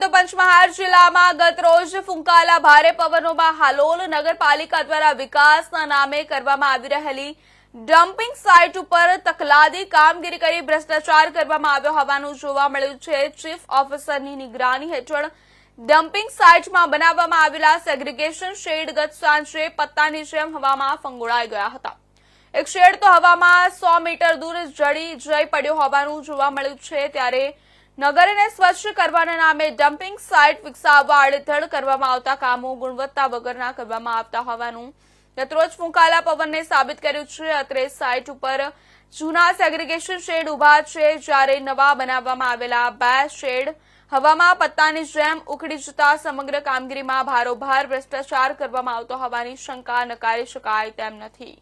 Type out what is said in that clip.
તો પંચમહાલ જિલ્લામાં ગત રોજ ફૂંકાયેલા ભારે પવનોમાં હાલોલ નગરપાલિકા દ્વારા વિકાસના નામે કરવામાં આવી રહેલી ડમ્પિંગ સાઇટ ઉપર તકલાદી કામગીરી કરી ભ્રષ્ટાચાર કરવામાં આવ્યો હોવાનું જોવા મળ્યું છે। ચીફ ઓફિસરની નિગરાની હેઠળ ડમ્પિંગ સાઇટમાં બનાવવામાં આવેલા સેગ્રીગેશન શેડ ગત સાંજે પત્તાની જેમ હવામાં ફંગોળાઈ ગયા હતા। એક શેડ તો હવામાં 100 મીટર દૂર જઈ પડ્યો હોવાનું જોવા મળ્યું છે। ત્યારે નગરને સ્વચ્છ કરવાના નામે ડમ્પિંગ સાઇટ વિકસાવવા આડેધડ કરવામાં આવતા કામો ગુણવત્તા વગરના કરવામાં આવતા હોવાનું ગતરોજ ફૂંકાયેલા પવનને સાબિત કર્યું છે। અત્રે સાઇટ ઉપર જૂના સેગ્રીગેશન શેડ ઉભા છે, જ્યારે નવા બનાવવામાં આવેલા 2 શેડ હવામાં પત્તાની જેમ ઉખડી જતા સમગ્ર કામગીરીમાં ભારોભાર ભ્રષ્ટાચાર કરવામાં આવતો હોવાની શંકા નકારી શકાય તેમ નથી।